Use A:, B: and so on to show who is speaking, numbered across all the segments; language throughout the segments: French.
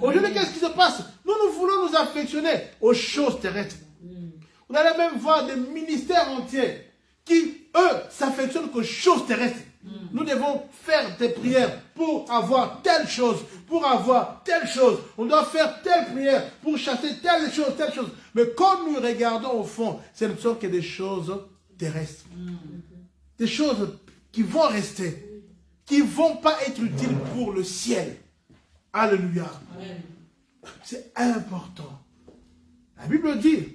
A: Aujourd'hui, qu'est-ce qui se passe? Nous voulons nous affectionner aux choses terrestres. Vous allez même voir des ministères entiers qui, eux, s'affectionnent aux choses terrestres. Nous devons faire des prières pour avoir telle chose, pour avoir telle chose. On doit faire telle prière pour chasser telle chose, telle chose. Mais quand nous regardons au fond, ce ne sont que des choses terrestres. Des choses qui vont rester, qui ne vont pas être utiles pour le ciel. Alléluia. C'est important. La Bible dit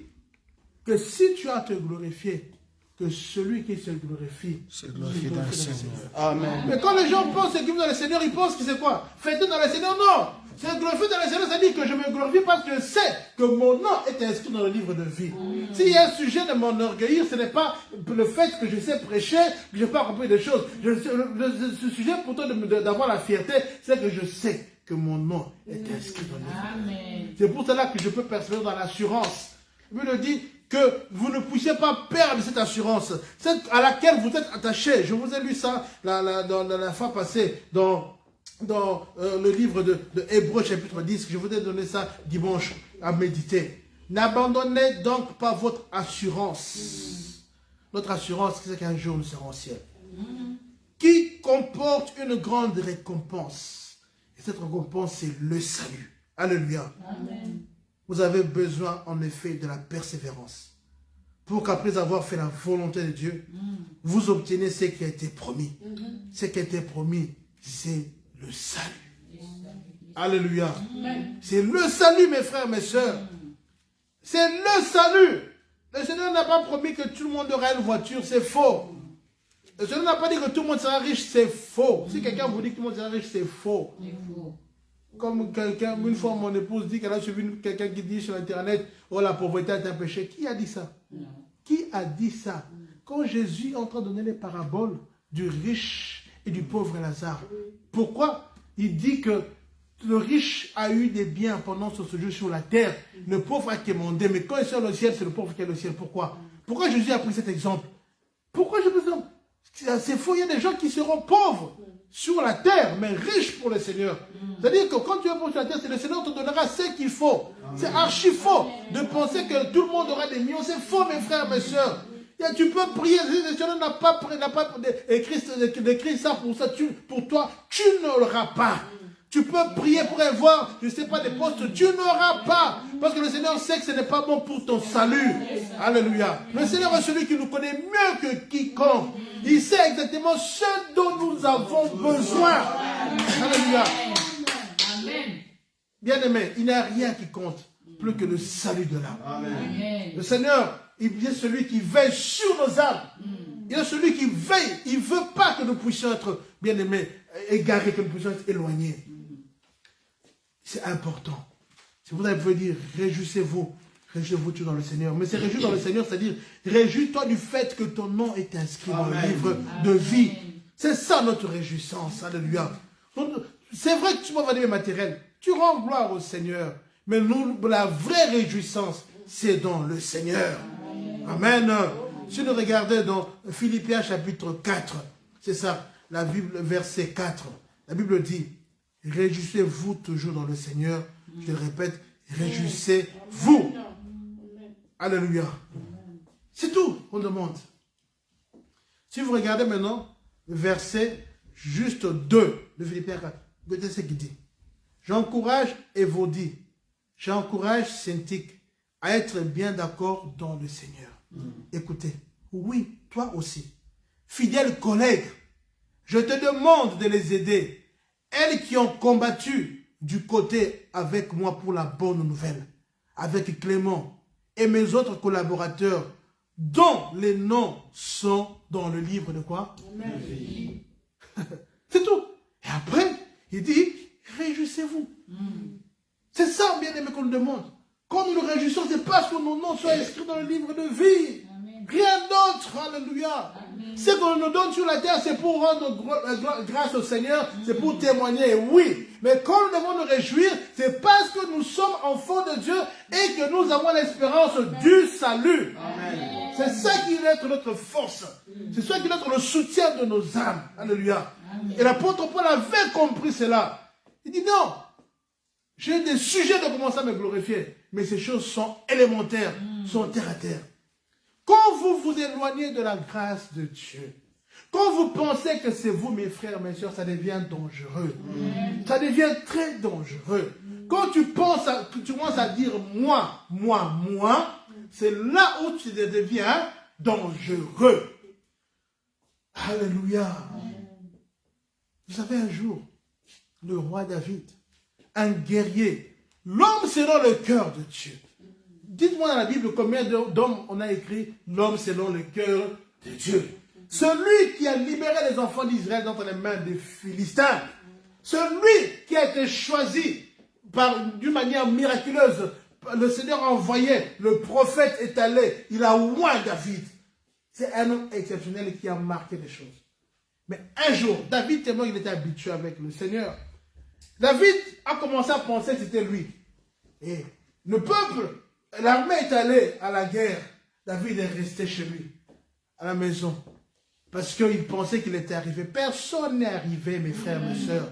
A: que si tu as à te glorifier, que celui qui se glorifie dans le Seigneur. Amen. Mais quand les gens pensent qu'ils vont dans le Seigneur, ils pensent que c'est quoi? Fêter dans le Seigneur? Non. C'est glorifier dans le Seigneur, ça dit que je me glorifie parce que je sais que mon nom est inscrit dans le livre de vie. S'il y a un sujet de m'enorgueillir, ce n'est pas le fait que je sais prêcher, que je n'ai pas compris des choses. Ce sujet pourtant d'avoir la fierté, c'est que je sais que mon nom est inscrit dans le livre de vie. C'est pour cela que je peux persévérer dans l'assurance. Il me dit que vous ne puissiez pas perdre cette assurance, celle à laquelle vous êtes attaché. Je vous ai lu ça la fois passée dans le livre de Hébreux chapitre 10. Je vous ai donné ça dimanche à méditer. N'abandonnez donc pas votre assurance. Notre assurance, c'est qu'un jour nous serons au ciel. Qui comporte une grande récompense. Et cette récompense, c'est le salut. Alléluia. Amen. Vous avez besoin, en effet, de la persévérance. Pour qu'après avoir fait la volonté de Dieu, vous obtenez ce qui a été promis. Ce qui a été promis, c'est le salut. Alléluia. C'est le salut, mes frères, mes sœurs. C'est le salut. Le Seigneur n'a pas promis que tout le monde aura une voiture, c'est faux. Le Seigneur n'a pas dit que tout le monde sera riche, c'est faux. Si quelqu'un vous dit que tout le monde sera riche, c'est faux. Comme quelqu'un, une fois mon épouse dit qu'elle a suivi quelqu'un qui dit sur internet, oh la pauvreté est un péché. Qui a dit ça? Non. Qui a dit ça? Quand Jésus est en train de donner les paraboles du riche et du pauvre Lazare. Pourquoi? Il dit que le riche a eu des biens pendant son séjour sur la terre. Le pauvre a quémandé, mais quand il sort le ciel, c'est le pauvre qui est le ciel. Pourquoi? Pourquoi Jésus a pris cet exemple? Pourquoi je me dis, c'est faux, il y a des gens qui seront pauvres sur la terre, mais riches pour le Seigneur. C'est-à-dire que quand tu es pauvre sur la terre, c'est le Seigneur qui te donnera ce qu'il faut. C'est archi faux de penser que tout le monde aura des millions. C'est faux, mes frères, mes soeurs. Tu peux prier, le Seigneur n'a pas écrit ça pour ça. Pour toi, tu n'auras pas. Tu peux prier pour avoir, je ne sais pas, des postes, tu n'auras pas. Parce que le Seigneur sait que ce n'est pas bon pour ton salut. Alléluia. Le Seigneur est celui qui nous connaît mieux que quiconque. Il sait exactement ce dont nous avons besoin. Alléluia. Bien-aimé, il n'y a rien qui compte plus que le salut de l'âme. Le Seigneur, il est celui qui veille sur nos âmes. Il est celui qui veille. Il ne veut pas que nous puissions être, bien-aimés, égarés, que nous puissions être éloignés. C'est important. Si vous pouvez dire, réjouissez-vous. Réjouissez-vous tout dans le Seigneur. Mais c'est réjouir dans le Seigneur, c'est-à-dire, réjouis-toi du fait que ton nom est inscrit dans le livre de vie. C'est ça notre réjouissance. Alléluia. C'est vrai que tu m'as des matériels. Tu rends gloire au Seigneur. Mais nous, la vraie réjouissance, c'est dans le Seigneur. Amen. Si nous regardons dans Philippiens chapitre 4, c'est ça, la Bible, verset 4. La Bible dit, réjouissez-vous toujours dans le Seigneur. Je le répète, réjouissez-vous. Alléluia. C'est tout qu'on demande. Si vous regardez maintenant le verset juste 2 de Philippiens 4, regardez ce qu'il dit. J'encourage Évodie, j'encourage Syntyche à être bien d'accord dans le Seigneur. Écoutez, oui, toi aussi, fidèles collègues, je te demande de les aider, elles qui ont combattu du côté avec moi pour la bonne nouvelle, avec Clément et mes autres collaborateurs, dont les noms sont dans le livre de quoi? C'est tout. Et après, il dit, réjouissez-vous. C'est ça, bien aimé, qu'on nous demande. Quand nous nous réjouissons, c'est parce que nos noms sont inscrits dans le livre de vie. Amen. Rien d'autre. Alléluia. Ce qu'on nous donne sur la terre, c'est pour rendre grâce au Seigneur, c'est pour témoigner, oui. Mais quand nous devons nous réjouir, c'est parce que nous sommes enfants de Dieu et que nous avons l'espérance du salut. C'est ça qui est notre force. C'est ça qui est le soutien de nos âmes. Alléluia. Amen. Et l'apôtre Paul avait compris cela. Il dit non. J'ai des sujets de commencer à me glorifier. Mais ces choses sont élémentaires, sont terre à terre. Quand vous vous éloignez de la grâce de Dieu, quand vous pensez que c'est vous, mes frères, mes soeurs, ça devient dangereux. Ça devient très dangereux. Quand tu penses, tu commences à dire moi, c'est là où tu deviens dangereux. Alléluia. Vous savez, un jour, le roi David, un guerrier, l'homme selon le cœur de Dieu. Dites-moi dans la Bible combien d'hommes on a écrit l'homme selon le cœur de Dieu. Celui qui a libéré les enfants d'Israël d'entre les mains des Philistins. Celui qui a été choisi d'une manière miraculeuse. Le Seigneur a envoyé, le prophète est allé, il a oint David. C'est un homme exceptionnel qui a marqué les choses. Mais un jour, David, tellement il était habitué avec le Seigneur, David a commencé à penser que c'était lui. Et le peuple, l'armée est allée à la guerre. David est resté chez lui, à la maison. Parce qu'il pensait qu'il était arrivé. Personne n'est arrivé, mes frères, mes sœurs.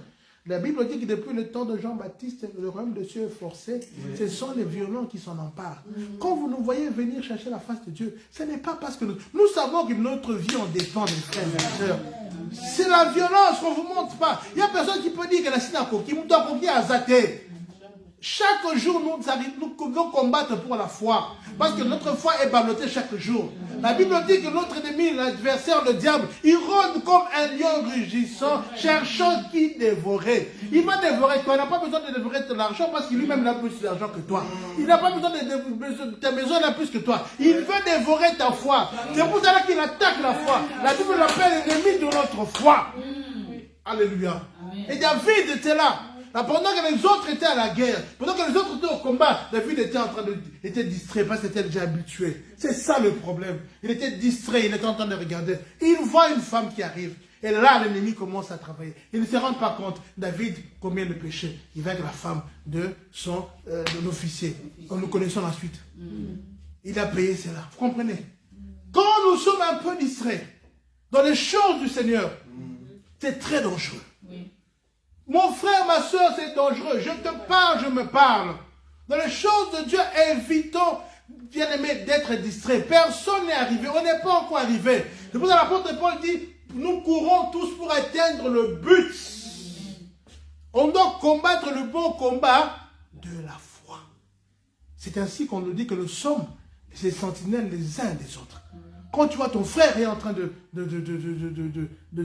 A: La Bible dit que depuis le temps de Jean-Baptiste, le royaume de Dieu est forcé. Ce sont les violents qui s'en emparent. Quand vous nous voyez venir chercher la face de Dieu, ce n'est pas parce que nous savons que notre vie en dépend, mes frères et mes sœurs. C'est la violence qu'on ne vous montre pas. Il n'y a personne qui peut dire que la synagogue, qui nous doit confier à Zaté. Chaque jour, nous devons combattre pour la foi. Parce que notre foi est ballottée chaque jour. La Bible dit que notre ennemi, l'adversaire, le diable, il rôde comme un lion rugissant, cherchant qui dévorer. Il va dévorer toi. Il n'a pas besoin de dévorer ton argent parce qu'il lui-même a plus d'argent que toi. Il n'a pas besoin de ta maison, il a plus que toi. Il veut dévorer ta foi. C'est pour cela qu'il attaque la foi. La Bible l'appelle l'ennemi de notre foi. Alléluia. Et David était là. Pendant que les autres étaient à la guerre, pendant que les autres étaient au combat, David était distrait parce qu'il était déjà habitué. C'est ça le problème. Il était distrait, il était en train de regarder. Et il voit une femme qui arrive. Et là, l'ennemi commence à travailler. Il ne se rend pas compte. David commet le péché. Il va avec la femme de l'officier. Nous connaissons la suite. Il a payé cela. Vous comprenez? Quand nous sommes un peu distraits dans les choses du Seigneur, c'est très dangereux. Mon frère, ma soeur, c'est dangereux. Je te parle, je me parle. Dans les choses de Dieu, évitons, bien aimé, d'être distrait. Personne n'est arrivé. On n'est pas encore arrivé. C'est pour ça que l'apôtre Paul dit, nous courons tous pour atteindre le but. On doit combattre le bon combat de la foi. C'est ainsi qu'on nous dit que nous sommes les sentinelles les uns des autres. Quand tu vois ton frère est en train de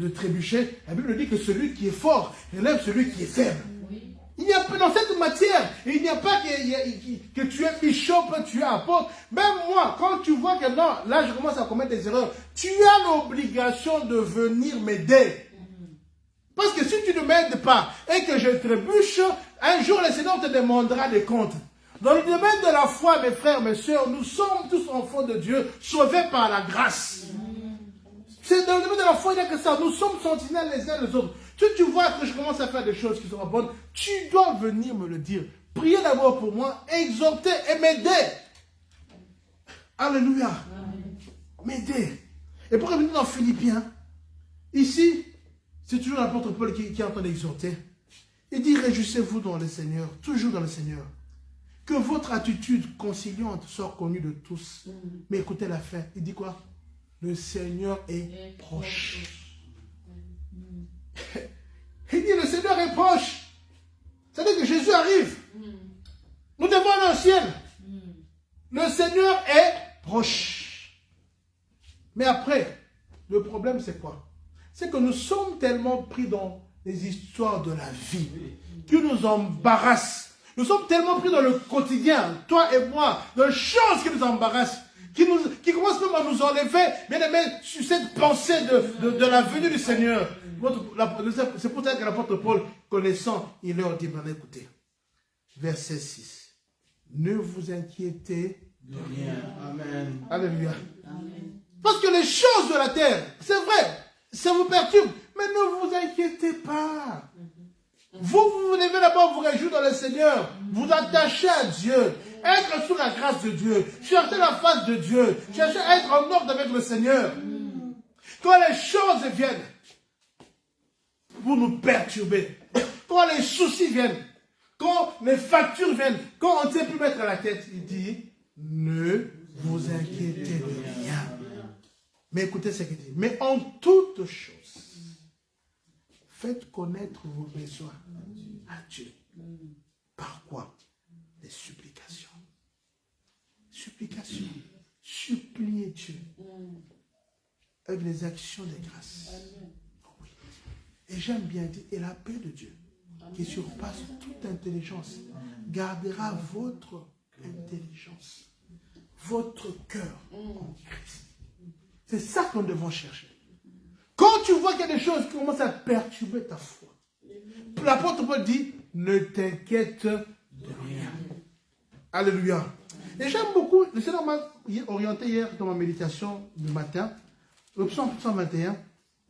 A: trébucher, la Bible dit que celui qui est fort élève celui qui est faible. Oui. Il n'y a pas dans cette matière, il n'y a pas que tu es bishop, tu es apôtre. Même moi, quand tu vois que non, là je commence à commettre des erreurs, tu as l'obligation de venir m'aider. Parce que si tu ne m'aides pas et que je trébuche, un jour le Seigneur te demandera des comptes. Dans le domaine de la foi, mes frères, mes sœurs, nous sommes tous enfants de Dieu, sauvés par la grâce. C'est dans le domaine de la foi, il n'y a que ça. Nous sommes sentinelles les uns les autres. Si tu vois que je commence à faire des choses qui sont bonnes, tu dois venir me le dire. Priez d'abord pour moi, exhorter et m'aider. Alléluia. M'aider. Et pour revenir dans Philippiens, ici, c'est toujours l'apôtre Paul qui est en train d'exhorter. Il dit, réjouissez-vous dans le Seigneur, toujours dans le Seigneur. Que votre attitude conciliante soit connue de tous. Mais écoutez la fin. Il dit quoi? Le Seigneur est proche. Il dit le Seigneur est proche. C'est-à-dire que Jésus arrive. Nous devons aller au ciel. Le Seigneur est proche. Mais après, le problème c'est quoi? C'est que nous sommes tellement pris dans les histoires de la vie qui nous embarrassent. Nous sommes tellement pris dans le quotidien, toi et moi, dans les choses qui nous embarrassent, qui commencent même à nous enlever, bien aimé, sur cette pensée de la venue du Seigneur. C'est pour ça que l'apôtre Paul, connaissant, il leur dit, maintenant écoutez, verset 6, ne vous inquiétez de rien. Amen. Alléluia. Amen. Parce que les choses de la terre, c'est vrai, ça vous perturbe, mais ne vous inquiétez pas. Vous devez d'abord vous réjouir dans le Seigneur, vous attacher à Dieu, être sous la grâce de Dieu, chercher la face de Dieu, chercher à être en ordre avec le Seigneur. Quand les choses viennent pour nous perturber, quand les soucis viennent, quand les factures viennent, quand on ne sait plus mettre à la tête, il dit, ne vous inquiétez de rien. Mais écoutez ce qu'il dit. Mais en toute chose, faites connaître vos besoins à Dieu. Par quoi? Des supplications. Supplications. Suppliez Dieu. Avec des actions de grâce. Oui. Et j'aime bien dire, et la paix de Dieu, qui surpasse toute intelligence, gardera votre intelligence, votre cœur en Christ. C'est ça que nous devons chercher. Quand tu vois qu'il y a des choses qui commencent à perturber ta foi, l'apôtre Paul dit, ne t'inquiète de rien. Alléluia. Et j'aime beaucoup, le Seigneur m'a orienté hier dans ma méditation du matin, le psaume 121,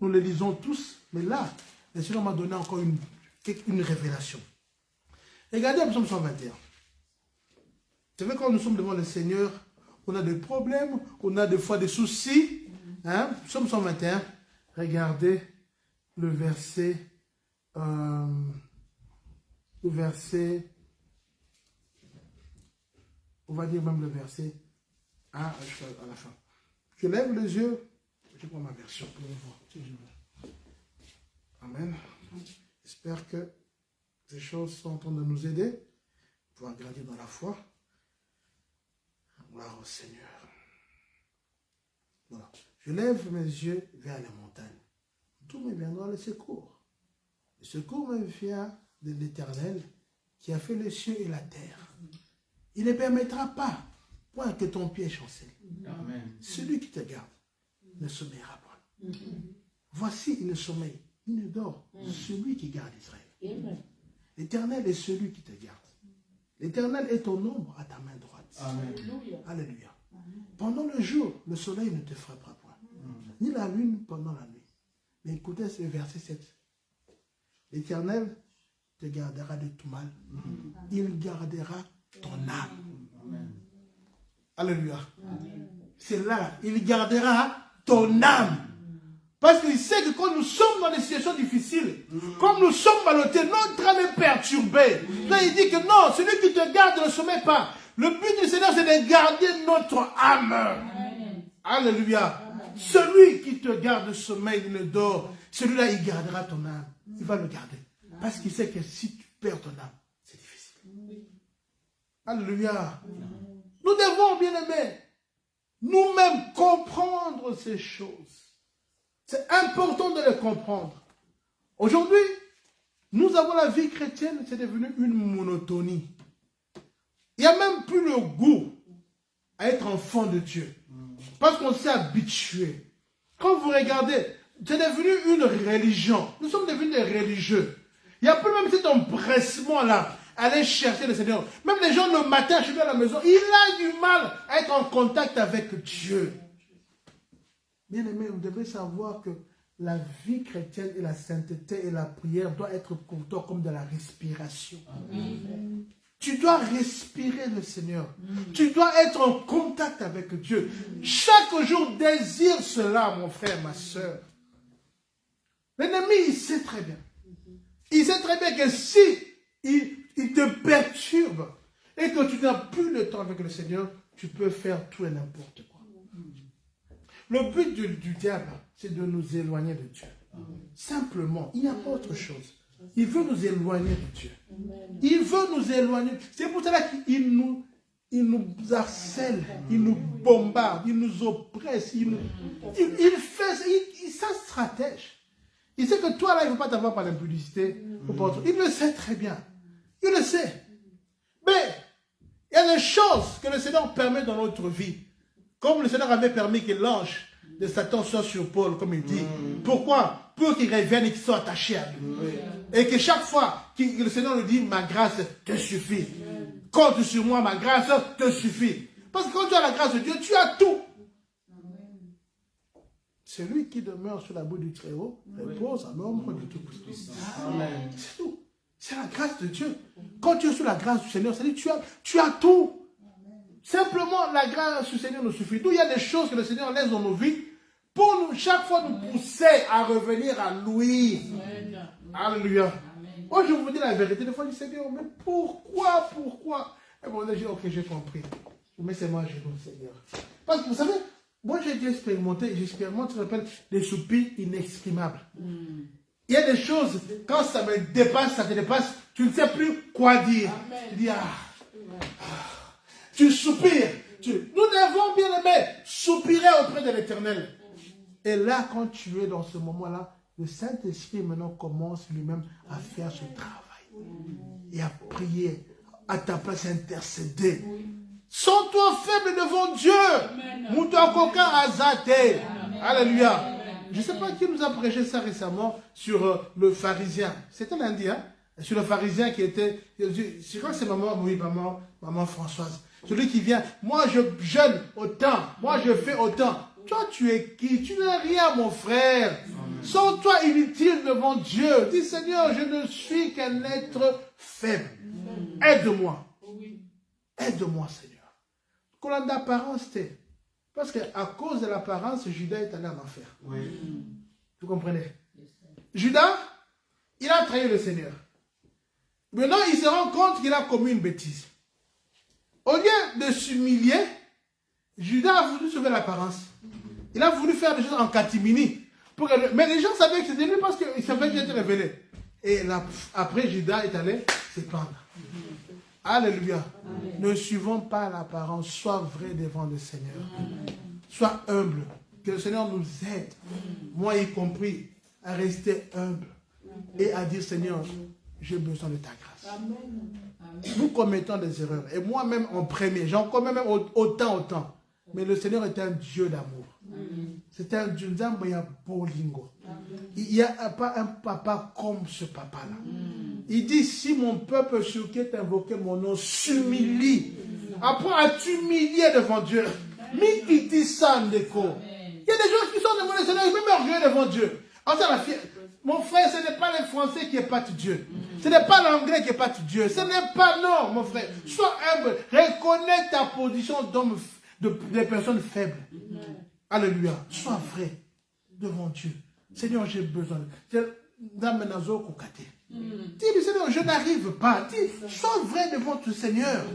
A: nous le lisons tous, mais là, le Seigneur m'a donné encore une révélation. Regardez le psaume 121. C'est vrai, quand nous sommes devant le Seigneur, on a des problèmes, on a des fois des soucis. Hein? Psaume 121, regardez le verset, on va dire même le verset à la fin. Je lève les yeux, je prends ma version pour voir. Amen. J'espère que ces choses sont en train de nous aider pour grandir dans la foi. Gloire au Seigneur. Voilà. Je lève mes yeux vers les montagnes. Tout me viendra le secours. Le secours me vient de l'Éternel qui a fait les cieux et la terre. Il ne permettra pas point que ton pied chancelle. Amen. Celui qui te garde ne sommeillera pas. Voici, il ne sommeille, il ne dort. Celui qui garde Israël. L'Éternel est celui qui te garde. L'Éternel est ton ombre à ta main droite. Amen. Alléluia. Pendant le jour, le soleil ne te frappera point. Ni la lune pendant la nuit. Mais écoutez ce verset 7. L'Éternel te gardera de tout mal. Il gardera ton âme. Amen. Alléluia. C'est là, il gardera ton âme. Parce qu'il sait que quand nous sommes dans des situations difficiles, comme nous sommes ballottés, notre âme est perturbée. Là, il dit que non, celui qui te garde ne sommeille pas. Le but du Seigneur, c'est de garder notre âme. Amen. Alléluia. Amen. Celui qui te garde le sommeil, il ne dort. Celui-là, il gardera ton âme. Il va le garder. Parce qu'il sait que si tu perds ton âme, c'est difficile. Alléluia. Nous devons, bien aimés, nous-mêmes comprendre ces choses. C'est important de les comprendre. Aujourd'hui, nous avons la vie chrétienne, c'est devenu une monotonie. Il n'y a même plus le goût à être enfant de Dieu. Parce qu'on s'est habitué. Quand vous regardez, c'est devenu une religion. Nous sommes devenus des religieux. Il n'y a plus même cet empressement-là à aller chercher le Seigneur. Même les gens le matin, chez lui à la maison, il a du mal à être en contact avec Dieu. Bien aimé, vous devez savoir que la vie chrétienne et la sainteté et la prière doivent être pour toi comme de la respiration. Amen. Tu dois respirer le Seigneur. Tu dois être en contact avec Dieu. Chaque jour, désire cela, mon frère, ma soeur. L'ennemi, il sait très bien. Il sait très bien que si il te perturbe et que tu n'as plus le temps avec le Seigneur, tu peux faire tout et n'importe quoi. Le but du diable, c'est de nous éloigner de Dieu. Simplement, il n'y a pas autre chose. Il veut nous éloigner de Dieu. Il veut nous éloigner. C'est pour cela qu'il nous harcèle, il nous bombarde, il nous oppresse. Il ça stratège. Il sait que toi, là, il ne veut pas t'avoir par l'impudicité. Il le sait très bien. Il le sait. Mais il y a des choses que le Seigneur permet dans notre vie. Comme le Seigneur avait permis que l'ange de Satan soit sur Paul, comme il dit. Pourquoi? Pour qu'il revienne et qu'il soit attaché à lui. Et que chaque fois que le Seigneur lui dit, ma grâce te suffit. Compte sur moi, ma grâce te suffit. Parce que quand tu as la grâce de Dieu, tu as tout. Celui qui demeure sur la boue du Très-Haut repose à l'ombre du Tout-Puissant. C'est tout. C'est la grâce de Dieu. Quand tu es sous la grâce du Seigneur, c'est-à-dire tu as tout. Simplement, la grâce du Seigneur nous suffit. D'où il y a des choses que le Seigneur laisse dans nos vies pour nous, chaque fois nous pousser à revenir à lui. Alléluia. Oh, je vous dis la vérité. Des fois, je dis, Seigneur, mais pourquoi? Et bon, là, je dis, ok, j'ai compris. Mais c'est moi, je vous, Seigneur. Parce que vous savez, moi, j'ai déjà expérimenté, j'expérimente ce qu'on appelle des soupirs inexprimables. Il y a des choses, quand ça me dépasse, ça te dépasse, tu ne sais plus quoi dire. Amen. Tu dis, tu soupires. Nous devons, bien aimé, soupirer auprès de l'Éternel. Et là, quand tu es dans ce moment-là, le Saint-Esprit maintenant commence lui-même à faire ce travail. Et à prier, à ta place, à intercéder. Sens-toi faible devant Dieu. Moutakoka azate. Alléluia. Je ne sais pas qui nous a prêché ça récemment sur le pharisien. C'était lundi, hein? Sur le pharisien qui était... Je crois que c'est maman Françoise. Celui qui vient, moi je jeûne autant, moi je fais autant. Toi tu es qui? Tu n'es rien mon frère. Sens-toi inutile devant Dieu. Dis Seigneur, je ne suis qu'un être faible. Aide-moi. Aide-moi Seigneur. Qu'on d'apparence t'es. Parce qu'à cause de l'apparence, Judas est allé en enfer. Oui. Vous comprenez? Judas, il a trahi le Seigneur. Maintenant, il se rend compte qu'il a commis une bêtise. Au lieu de s'humilier, Judas a voulu sauver l'apparence. Il a voulu faire des choses en catimini. Mais les gens savaient que c'était lui parce qu'il savait qu'il était révélé. Et là, après, Judas est allé se pendre. Alléluia. Amen. Ne suivons pas l'apparence. Sois vrai devant le Seigneur. Amen. Sois humble. Que le Seigneur nous aide, moi y compris, à rester humble et à dire Seigneur, j'ai besoin de ta grâce. Amen. Nous commettons des erreurs. Et moi-même en premier, j'en commets même autant. Mais le Seigneur est un Dieu d'amour. C'est un Dieu d'amour. Il n'y a pas un papa comme ce papa-là. Il dit, si mon peuple sur qui est invoqué mon nom s'humilie, apprends à t'humilier devant Dieu. Mais il dit ça, Ndeko. Il y a des gens qui sont devant le Seigneur, ils même orgueilleux devant Dieu. Mon frère, ce n'est pas le français qui est pas Dieu. Ce n'est pas l'anglais qui est pas Dieu. Ce n'est pas, non, mon frère. Sois humble. Reconnais ta position d'homme, de personnes faibles. Alléluia. Sois vrai devant Dieu. Seigneur, j'ai besoin. Dis, Seigneur, je n'arrive pas. Dis, sois vrai devant ton Seigneur.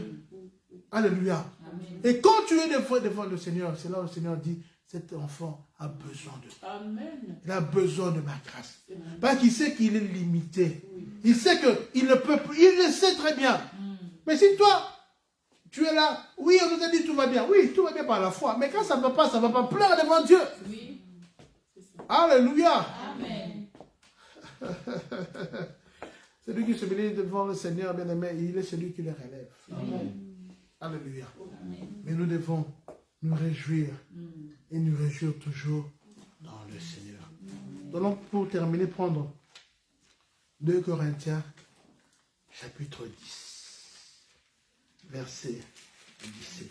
A: Alléluia. Amen. Et quand tu es devant le Seigneur, c'est là où le Seigneur dit, cet enfant a besoin de toi. Amen. Il a besoin de ma grâce. Parce qu'il sait qu'il est limité. Oui. Il sait qu'il ne peut plus. Il le sait très bien. Mais si toi, tu es là, oui, on nous a dit tout va bien. Oui, tout va bien par la foi. Mais quand ça ne va pas, pleure devant Dieu. Oui. Alléluia. Amen. Celui qui se met devant le Seigneur, bien aimé, il est celui qui le relève. Amen. Alléluia. Amen. Mais nous devons nous réjouir et nous réjouir toujours dans le Seigneur. Donc, pour terminer, prendre 2 Corinthiens, chapitre 10, verset 17.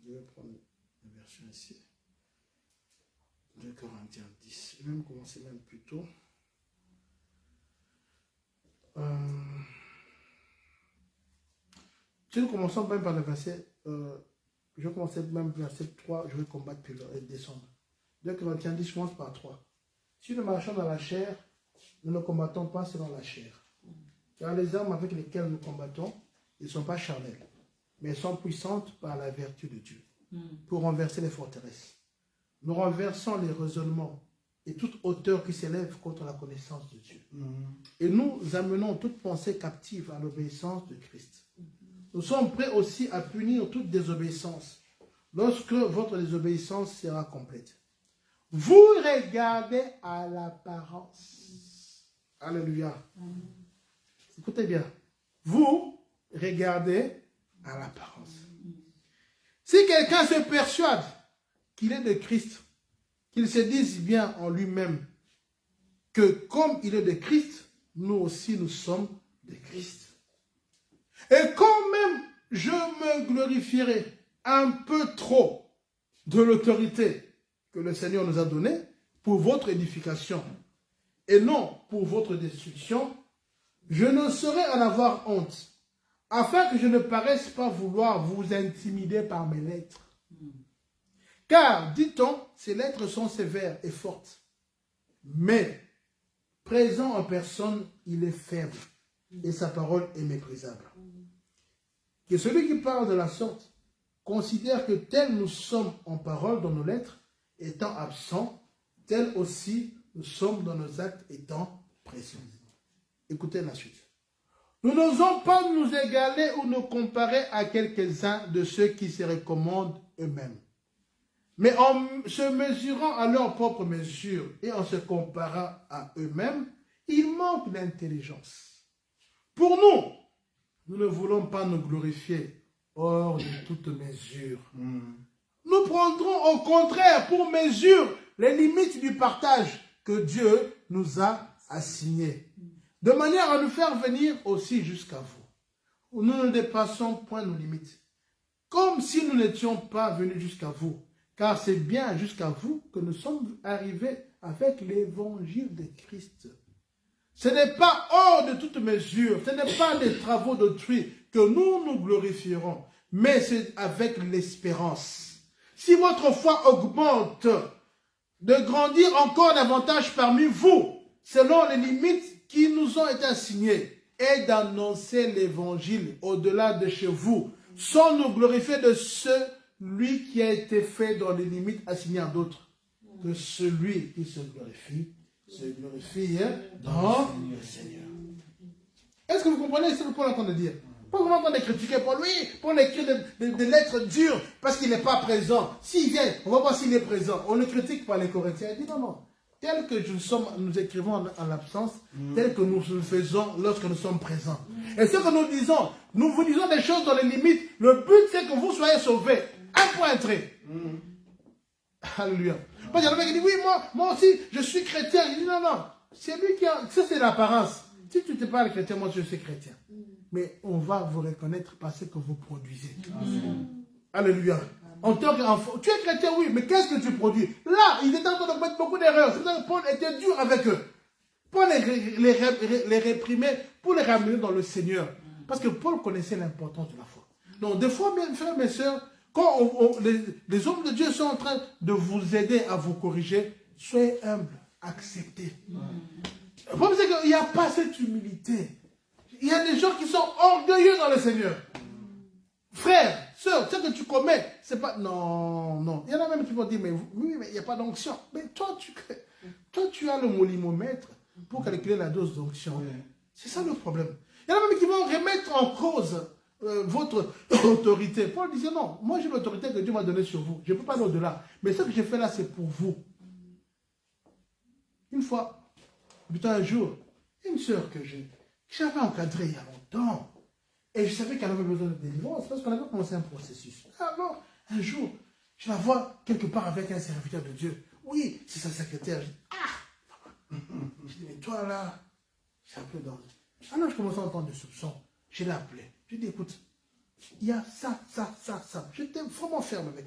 A: Je vais prendre la version ici. 2 Corinthiens 10. Je vais même commencer même plus tôt. Si nous commençons même par le verset, je vais commencer même par le verset 3, je vais combattre puis descendre. 2 Corinthiens 10, je commence par 3. Si nous marchons dans la chair, nous ne combattons pas selon la chair. Car les armes avec lesquelles nous combattons, ils ne sont pas charnelles, mais elles sont puissantes par la vertu de Dieu, pour renverser les forteresses. Nous renversons les raisonnements et toute hauteur qui s'élève contre la connaissance de Dieu. Et nous amenons toute pensée captive à l'obéissance de Christ. Nous sommes prêts aussi à punir toute désobéissance lorsque votre désobéissance sera complète. Vous regardez à l'apparence. Alléluia. Écoutez bien. Vous regardez à l'apparence. Si quelqu'un se persuade qu'il est de Christ, qu'il se dise bien en lui-même que comme il est de Christ, nous aussi nous sommes de Christ. Et quand même je me glorifierai un peu trop de l'autorité que le Seigneur nous a donnée pour votre édification et non pour votre destruction, je ne saurais en avoir honte, afin que je ne paraisse pas vouloir vous intimider par mes lettres. Car, dit-on, ces lettres sont sévères et fortes. Mais, présent en personne, il est faible. Et sa parole est méprisable. Que celui qui parle de la sorte considère que tel nous sommes en parole dans nos lettres, étant absents, tel aussi nous sommes dans nos actes étant présents. Écoutez la suite. Nous n'osons pas nous égaler ou nous comparer à quelques-uns de ceux qui se recommandent eux-mêmes. Mais en se mesurant à leur propre mesure et en se comparant à eux-mêmes, ils manquent d'intelligence. Pour nous, nous ne voulons pas nous glorifier hors de toute mesure. Nous prendrons au contraire pour mesure les limites du partage que Dieu nous a assignées, de manière à nous faire venir aussi jusqu'à vous. Nous ne dépassons point nos limites, comme si nous n'étions pas venus jusqu'à vous, car c'est bien jusqu'à vous que nous sommes arrivés avec l'évangile de Christ. Ce n'est pas hors de toute mesure, ce n'est pas des travaux d'autrui que nous nous glorifierons, mais c'est avec l'espérance. Si votre foi augmente, de grandir encore davantage parmi vous, selon les limites qui nous ont été assignées, et d'annoncer l'évangile au-delà de chez vous, sans nous glorifier de celui qui a été fait dans les limites assignées à d'autres, que celui qui se glorifie dans le Seigneur. Est-ce que vous comprenez ce que Paul est en train de dire? Pas vraiment en train de critiquer Paul. Oui, Paul écrit des lettres dures parce qu'il n'est pas présent. S'il vient, on va voir s'il est présent. On ne critique pas les Corinthiens. Il dit non, non. Tel que nous écrivons en l'absence, tel que nous le faisons lorsque nous sommes présents. Et ce que nous disons, nous vous disons des choses dans les limites. Le but, c'est que vous soyez sauvés. Un point entré. Alléluia. Parce qu'il y a un mec qui dit, oui, moi aussi, je suis chrétien. Il dit, non, non. C'est lui qui a... Ça, c'est l'apparence. Si tu ne t'es pas chrétien, moi, je suis chrétien. Mais on va vous reconnaître par ce que vous produisez. Alléluia. En tant qu'enfant, tu es chrétien, oui, mais qu'est-ce que tu produis? Là, ils étaient en train de mettre beaucoup d'erreurs. C'est pour ça que Paul était dur avec eux. Paul les réprimait pour les ramener dans le Seigneur. Parce que Paul connaissait l'importance de la foi. Donc, des fois, mes frères, mes sœurs, quand les hommes de Dieu sont en train de vous aider à vous corriger, soyez humbles, acceptez. Le problème, c'est qu'il n'y a pas cette humilité. Il y a des gens qui sont orgueilleux dans le Seigneur. Frère, sœur, ce que tu commets, c'est pas... Non, non. Il y en a même qui vont dire, mais oui, mais il n'y a pas d'onction. Mais toi, tu as le molimomètre pour calculer la dose d'onction. C'est ça le problème. Il y en a même qui vont remettre en cause votre autorité. Paul disait, non, moi j'ai l'autorité que Dieu m'a donnée sur vous. Je ne peux pas aller au-delà. Mais ce que j'ai fait là, c'est pour vous. Une fois, putain, un jour, une sœur que j'avais encadrée il y a longtemps, et je savais qu'elle avait besoin de délivrance, parce qu'on avait commencé un processus. Alors, un jour, je la vois quelque part avec un serviteur de Dieu. Oui, c'est sa secrétaire. Je dis, ah! Je dis, mais toi là, c'est un peu dans... Alors, je commençais à entendre des soupçons. Je l'ai appelé. Je lui ai dit, écoute, il y a ça. J'étais vraiment ferme avec.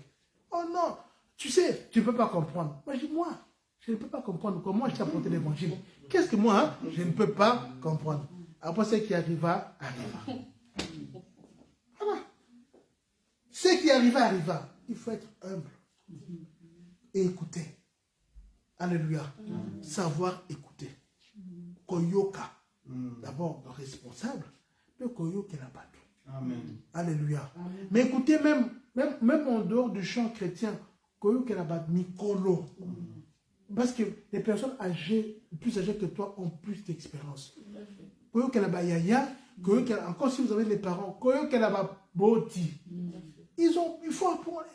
A: Oh non, tu sais, tu ne peux pas comprendre. Moi, je dis, moi, je ne peux pas comprendre comment je t'ai apporté l'évangile. Qu'est-ce que moi, je ne peux pas comprendre? Après, ce qui arriva. Voilà. Ce qui arriva. Il faut être humble. Et écouter. Alléluia. Savoir écouter. Koyoka. D'abord, le responsable. Le koyoka la bateau. Amen. Alléluia. Amen. Mais écoutez, même en dehors du champ chrétien, koyoka la bateau, mikolo. Parce que les personnes plus âgées que toi ont plus d'expérience. Encore si vous avez les parents, il faut apprendre,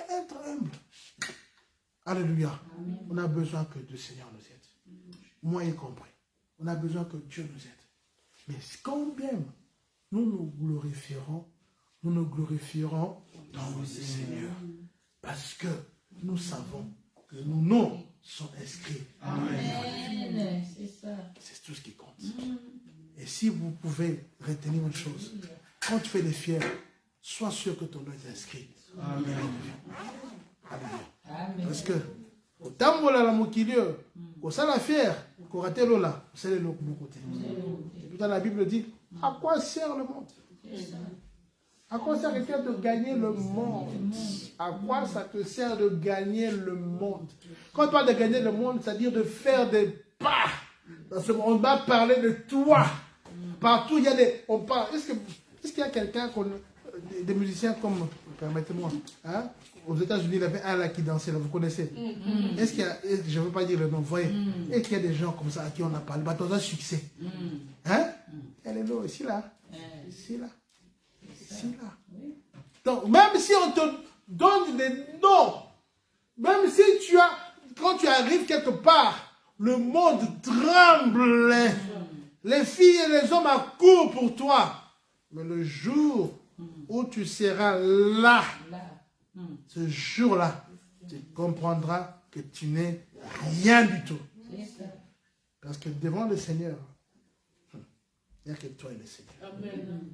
A: être humble. Alléluia. Amen. On a besoin que le Seigneur nous aide. Moi y compris. On a besoin que Dieu nous aide. Mais quand bien nous nous glorifierons dans le Seigneur. Parce que nous savons que nos noms sont inscrits. Amen. C'est tout ce qui compte. Et si vous pouvez retenir une chose, quand tu fais les fiers, sois sûr que ton nom est inscrit. Amen. Amen. Parce que, au tambola la mokilio, au sala fier, au raté lola, c'est le l'autre côté. Et puis dans la Bible dit, à quoi sert le monde? À quoi ça sert de gagner le monde? À quoi ça te sert de gagner le monde? Quand on parle de gagner le monde, c'est-à-dire de faire des pas. On va parler de toi. Partout, il y a des... On parle. Est-ce qu'il y a quelqu'un, des musiciens comme... Permettez-moi. Hein? Aux États-Unis, il y avait un là qui dansait, là, vous connaissez. Est-ce qu'il y a... Je ne veux pas dire le nom, vous voyez. Est-ce qu'il y a des gens comme ça à qui on a parlé? Bâton d'un succès. Hein? Elle est là, ici, là. Ici, là. Ici, là. Donc, même si on te donne des noms, même si quand tu arrives quelque part, le monde tremble. Les filles et les hommes accourent pour toi. Mais le jour où tu seras là, ce jour-là, tu comprendras que tu n'es rien du tout. Parce que devant le Seigneur, il n'y a que toi et le Seigneur. Amen.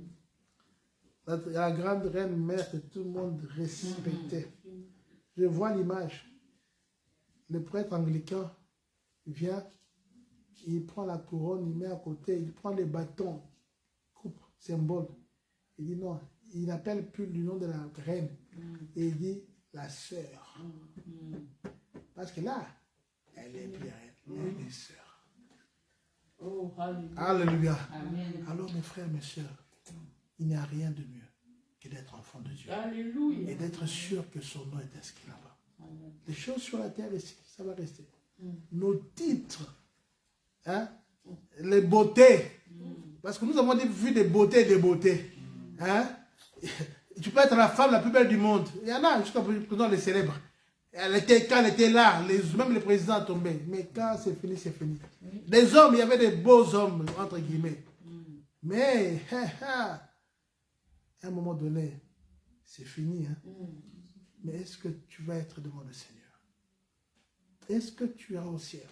A: La grande reine mère que tout le monde respectait. Je vois l'image. Le prêtre anglican vient, il prend la couronne, il met à côté, il prend les bâtons, coupe, symbole. Il dit non, il n'appelle plus le nom de la reine. Et il dit la sœur. Parce que là, elle est plus reine, elle est sœur.
B: Oh, alléluia.
A: Alléluia.
B: Amen.
A: Alors mes frères, mes sœurs, il n'y a rien de mieux que d'être enfant de Dieu.
B: Alléluia.
A: Et d'être sûr que son nom est inscrit là-bas. Les choses sur la terre ici, ça va rester. Nos titres, hein, les beautés. Parce que nous avons vu des beautés et des beautés. Hein? Tu peux être la femme la plus belle du monde. Il y en a jusqu'à présent les célèbres. Quand elle était là, même les présidents tombaient. Mais quand c'est fini, c'est fini. Les hommes, il y avait des beaux hommes, entre guillemets. Mais, à un moment donné, c'est fini. Hein? Mais est-ce que tu vas être devant le Seigneur? Est-ce que tu iras au ciel?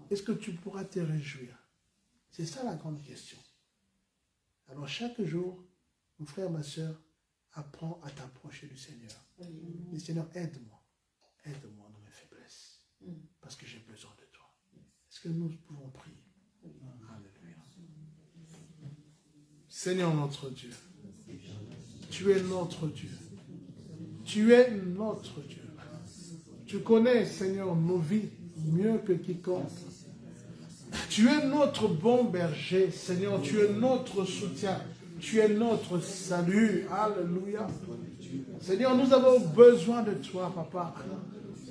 A: Est-ce que tu pourras te réjouir? C'est ça la grande question. Alors chaque jour, mon frère, ma soeur, apprends à t'approcher du Seigneur. Le Seigneur, aide-moi. Aide-moi dans mes faiblesses. Parce que j'ai besoin de toi. Est-ce que nous pouvons prier? Alléluia. Seigneur notre Dieu, tu es notre Dieu. Tu es notre Dieu. Tu connais, Seigneur, nos vies mieux que quiconque. Tu es notre bon berger, Seigneur. Tu es notre soutien. Tu es notre salut. Alléluia. Seigneur, nous avons besoin de toi, Papa.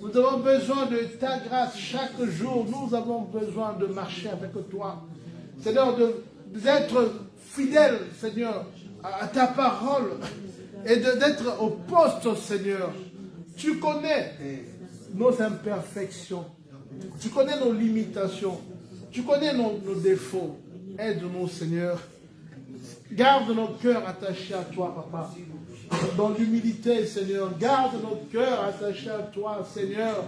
A: Nous avons besoin de ta grâce chaque jour. Nous avons besoin de marcher avec toi. Seigneur, d'être fidèle, Seigneur, à ta parole. Et d'être au poste, Seigneur. Tu connais nos imperfections. Tu connais nos limitations. Tu connais nos défauts. Aide-nous, Seigneur. Garde nos cœurs attachés à toi, Papa. Dans l'humilité, Seigneur. Garde nos cœurs attachés à toi, Seigneur.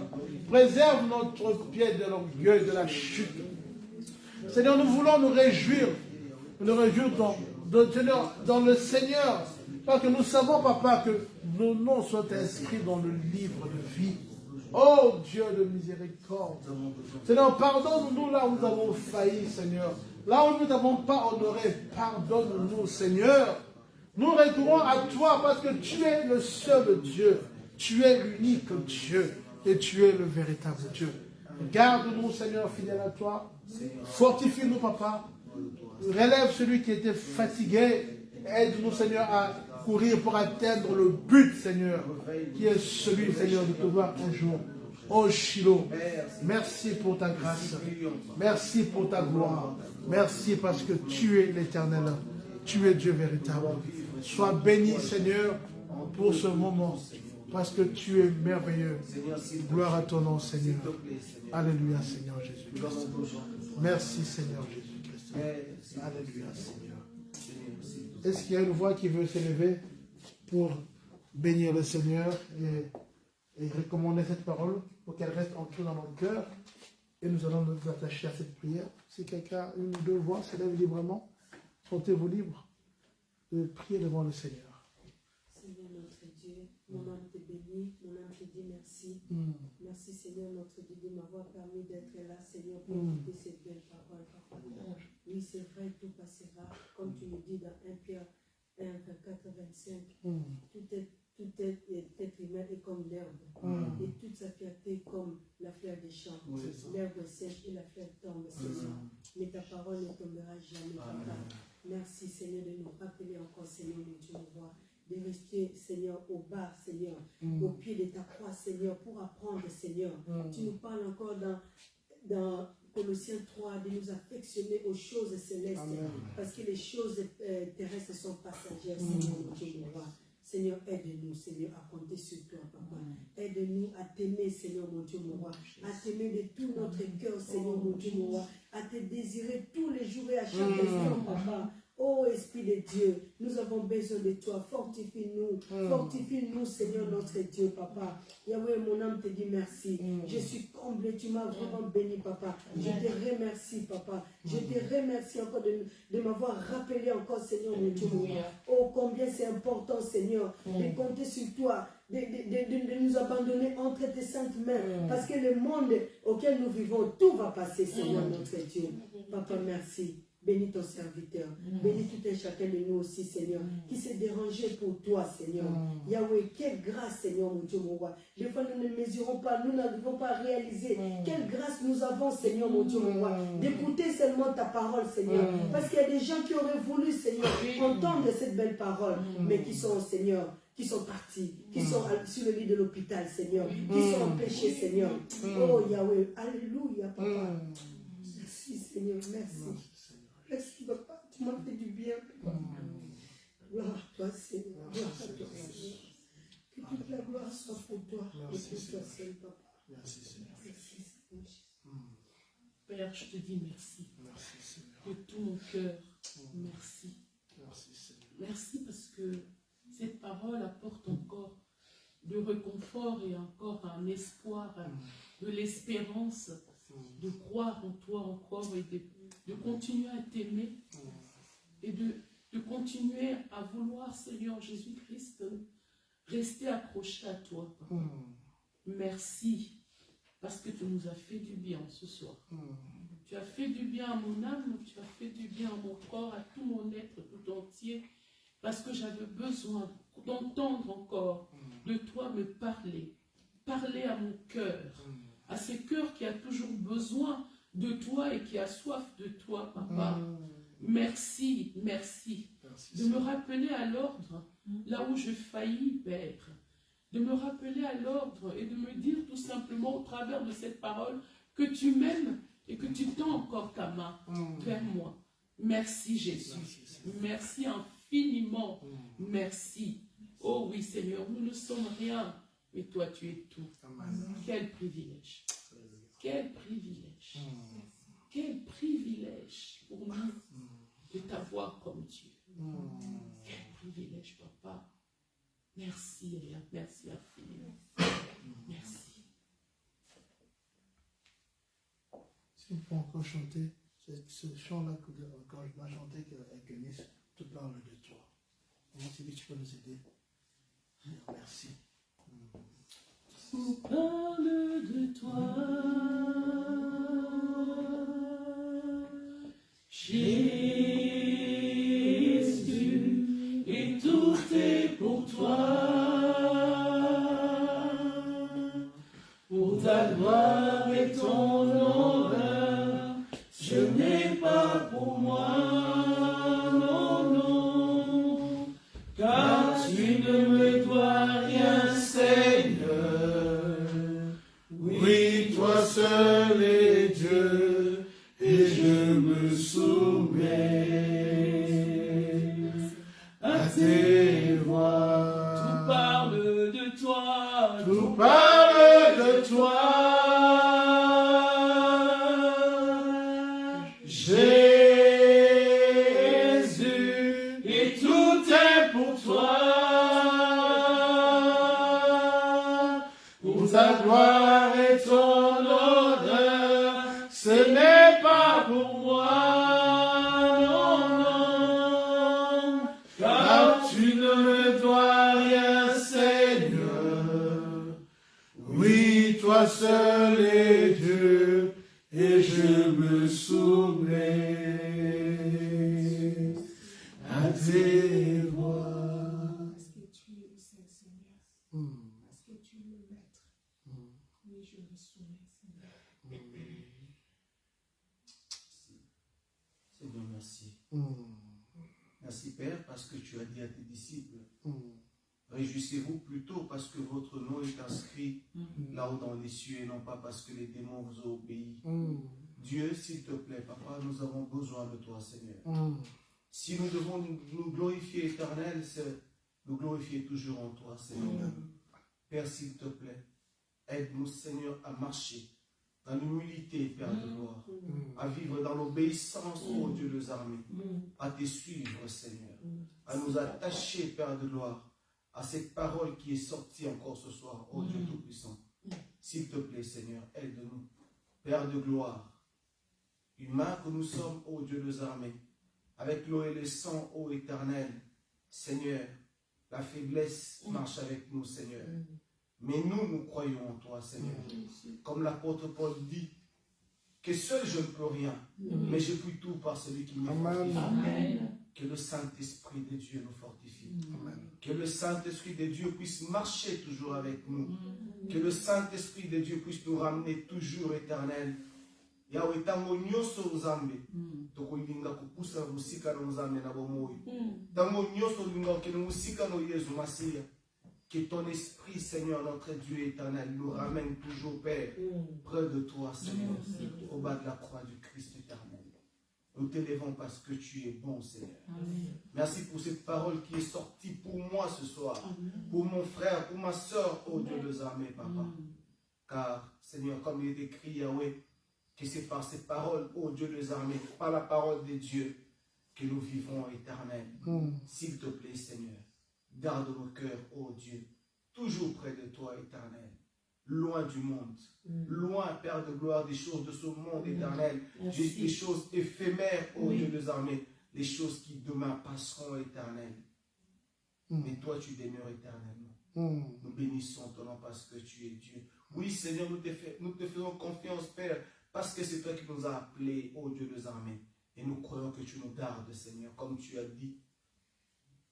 A: Préserve notre pied de l'orgueil, de la chute. Seigneur, nous voulons nous réjouir. Nous réjouir dans le Seigneur. Parce que nous savons, Papa, que nos noms sont inscrits dans le livre de vie. Oh Dieu de miséricorde. Seigneur, pardonne-nous là où nous avons failli, Seigneur. Là où nous n'avons pas honoré, pardonne-nous, Seigneur. Nous recourons à toi parce que tu es le seul Dieu. Tu es l'unique Dieu. Et tu es le véritable Dieu. Garde-nous, Seigneur, fidèle à toi. Fortifie-nous, Papa. Relève celui qui était fatigué. Aide-nous, Seigneur, à courir pour atteindre le but, Seigneur, qui est celui, Seigneur, de te voir un jour. Oh Shiloh, merci pour ta grâce. Merci pour ta gloire. Merci parce que tu es l'Éternel. Tu es Dieu véritable. Sois béni, Seigneur, pour ce moment, parce que tu es merveilleux. Gloire à ton nom, Seigneur. Alléluia, Seigneur Jésus-Christ. Merci, Seigneur Jésus-Christ. Alléluia, Seigneur. Est-ce qu'il y a une voix qui veut s'élever pour bénir le Seigneur et recommander cette parole pour qu'elle reste ancrée dans notre cœur? Et nous allons nous attacher à cette prière. Si quelqu'un, une ou deux voix s'élèvent librement, sentez-vous libre de prier devant le Seigneur.
C: Seigneur notre Dieu, mon âme te bénit, mon âme te dit merci. Merci Seigneur notre Dieu de m'avoir permis d'être là, Seigneur, pour écouter cette belle parole. Oui, c'est vrai, tout passera, comme tu le dis dans 1 Pierre 1, 24, 27. la fleur tombe, Seigneur. Mais ta parole ne tombera jamais, Papa. Merci, Seigneur, de nous rappeler encore, Seigneur, mon Dieu, mon roi, de rester, Seigneur, au bas, Seigneur, au pied de ta croix, Seigneur, pour apprendre, Seigneur. Tu nous parles encore dans Colossiens 3, de nous affectionner aux choses célestes, parce que les choses terrestres sont passagères, Seigneur, mon Dieu, mon roi. Seigneur, aide-nous, Seigneur, à compter sur toi, Papa. Aide-nous à t'aimer, Seigneur, mon Dieu, mon roi. À t'aimer de tout notre cœur, Seigneur, mon Dieu, mon roi. À te désirer tous les jours et à chaque instant, Papa. Ô Esprit de Dieu, nous avons besoin de toi. Fortifie-nous. Fortifie-nous, Seigneur, notre Dieu, Papa. Yahweh, mon âme te dit merci. Je suis comblé. Tu m'as vraiment béni, Papa. Je te remercie, Papa. Je te remercie encore de m'avoir rappelé encore, Seigneur, mon Dieu, mon roi. Oh, combien c'est important, Seigneur, de compter sur toi, de nous abandonner entre tes saintes mains. Parce que le monde auquel nous vivons, tout va passer, Seigneur, notre Dieu. Papa, merci. Bénis ton serviteur. Bénis tout et chacun de nous aussi, Seigneur, qui s'est dérangé pour toi, Seigneur. Yahweh, quelle grâce, Seigneur, mon Dieu, mon roi. Des fois, nous ne mesurons pas, nous n'arrivons pas à réaliser quelle grâce nous avons, Seigneur, mon Dieu, mon roi, d'écouter seulement ta parole, Seigneur. Parce qu'il y a des gens qui auraient voulu, Seigneur, entendre cette belle parole, mais qui sont, Seigneur, qui sont partis, qui sont sur le lit de l'hôpital, Seigneur, qui sont empêchés, Seigneur. Oh, Yahweh, alléluia, Papa. Merci, Seigneur, merci. Merci, Papa, tu m'as fait du bien, Papa. Gloire à toi, Seigneur. Gloire à toi, Seigneur. Que toute la gloire soit pour toi.
A: Merci,
C: et pour toi
A: Seigneur.
C: seul, Papa.
A: Merci, Seigneur.
C: Merci, Seigneur.
B: Père, je te dis merci.
A: Merci, Seigneur.
B: De tout mon cœur, merci.
A: Merci, Seigneur.
B: Merci parce que cette parole apporte encore de réconfort et encore un espoir, de l'espérance, de croire en toi encore et de continuer à t'aimer et de continuer à vouloir, Seigneur Jésus-Christ, rester accroché à toi. Merci parce que tu nous as fait du bien ce soir. Tu as fait du bien à mon âme, tu as fait du bien à mon corps, à tout mon être tout entier, parce que j'avais besoin d'entendre encore de toi me parler. Parler à mon cœur, à ce cœur qui a toujours besoin de toi et qui a soif de toi, Papa. Merci, merci. De me rappeler à l'ordre, là où je faillis, Père. De me rappeler à l'ordre et de me dire tout simplement au travers de cette parole que tu m'aimes et que tu tends encore ta main vers moi. Merci, Jésus. Merci infiniment. Merci. Oh oui, Seigneur, nous ne sommes rien, mais toi, tu es tout. Quel privilège. Quel privilège. Quel privilège pour nous de t'avoir comme Dieu. Quel privilège, Papa. Merci, merci infiniment. Merci.
A: Si on peut encore chanter ce chant-là, quand je dois chanter avec Eunice, tout parle de toi. Comment tu peux nous aider? Merci.
B: Tout parle de toi, Jésus, et tout est pour toi, pour ta gloire et ton honneur, ce n'est pas pour moi, non, non, car tu ne me dois rien, Seigneur.
A: Oui, toi seul est Dieu, et je me soumets à tes voix.
B: Tout parle de toi,
A: Tout parle de toi, Jésus, et tout est pour toi, pour ta gloire et ton honneur, ce n'est pas pour moi, non, non, car tu ne me dois rien, Seigneur. Oui, toi seul est Dieu, et je me soumets à tes voix.
C: Parce que tu es le Saint-Seigneur. Parce que tu es le Maître. Oui, je me soumets, Seigneur.
B: Tout parle de toi, tout parle de toi, Jésus, et tout est pour toi, pour ta gloire et ton honneur, ce n'est pas pour moi, non, non, car tu ne me dois rien, Seigneur. Oui, toi seul es Dieu, et je me soumets à tes voix. Tout parle de toi, tout parle de toi, Jésus, et tout est pour toi, pour ta gloire et ton honneur, ce n'est pas pour moi, non, non, car tu ne me dois rien, Seigneur. Oui, toi seul est Dieu, et je me soumets à tes voix.
D: Merci Père parce que tu as dit à tes disciples, réjouissez-vous plutôt parce que votre nom est inscrit là-haut dans les cieux et non pas parce que les démons vous ont obéi. Dieu, s'il te plaît, Papa, nous avons besoin de toi, Seigneur. Si nous devons nous glorifier, Éternel, c'est nous glorifier toujours en toi, Seigneur. Père, s'il te plaît, aide-nous, Seigneur, à marcher dans l'humilité, Père de gloire, à vivre dans l'obéissance, ô Dieu des armées, à te suivre, Seigneur, à nous attacher, Père de gloire, à cette parole qui est sortie encore ce soir, ô Dieu Tout-Puissant. S'il te plaît, Seigneur, aide-nous, Père de gloire, humains que nous sommes, ô Dieu des armées, avec l'eau et le sang, ô Éternel, Seigneur, la faiblesse marche avec nous, Seigneur. Mais nous croyons en toi, Seigneur. Comme l'apôtre Paul dit, que seul je ne peux rien, mais je puis tout par celui qui me fortifie. Que le Saint-Esprit de Dieu nous fortifie. Que le Saint-Esprit de Dieu puisse marcher toujours avec nous. Que le Saint-Esprit de Dieu puisse nous ramener toujours, Éternel. Yahweh, tango nyoso uzambe, toko ilinga kupusa musika na uzambe na bomoyi. Tango nyoso linga kene musika no Yesu Masia. Que ton esprit, Seigneur, notre Dieu éternel, nous ramène toujours, Père, près de toi, Seigneur, au bas de la croix du Christ éternel. Nous t'élèvons parce que tu es bon, Seigneur. Merci pour cette parole qui est sortie pour moi ce soir, pour mon frère, pour ma soeur, ô Dieu des armées, Papa. Car, Seigneur, comme il est écrit, Yahweh, que c'est par cette parole, ô Dieu des armées, par la parole de Dieu, que nous vivrons éternel. S'il te plaît, Seigneur, garde nos cœurs, ô Dieu, toujours près de toi, éternel, loin du monde, loin, Père de gloire, des choses de ce monde éternel, des choses éphémères, ô Dieu des armées, les choses qui demain passeront, éternel. Mais toi, tu demeures éternellement. Nous bénissons ton nom parce que tu es Dieu. Oui, Seigneur, nous te faisons confiance, Père, parce que c'est toi qui nous as appelés, ô Dieu des armées. Et nous croyons que tu nous gardes, Seigneur, comme tu as dit.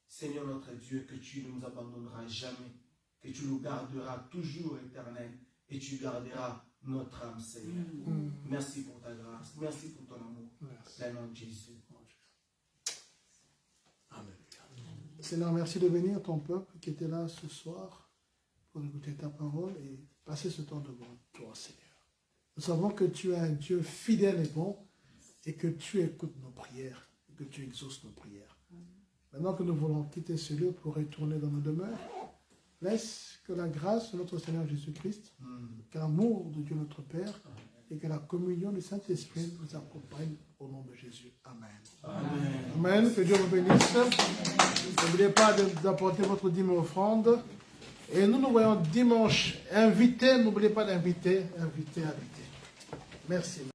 D: Seigneur notre Dieu, que tu ne nous abandonneras jamais, que tu nous garderas toujours, éternel, et tu garderas notre âme, Seigneur. Merci pour ta grâce, merci pour ton amour. Dans le nom de Jésus.
A: Amen. Seigneur, merci de bénir ton peuple qui était là ce soir pour écouter ta parole et passer ce temps devant toi, Seigneur. Nous savons que tu es un Dieu fidèle et bon et que tu écoutes nos prières et que tu exauces nos prières. Maintenant que nous voulons quitter ce lieu pour retourner dans nos demeures, laisse que la grâce de notre Seigneur Jésus-Christ, que l'amour de Dieu notre Père et que la communion du Saint-Esprit nous accompagne au nom de Jésus. Amen. Amen. Amen. Que Dieu vous bénisse. N'oubliez pas d'apporter votre dîme et offrande. Et nous nous voyons dimanche. Invitez, n'oubliez pas d'inviter, inviter. Merci.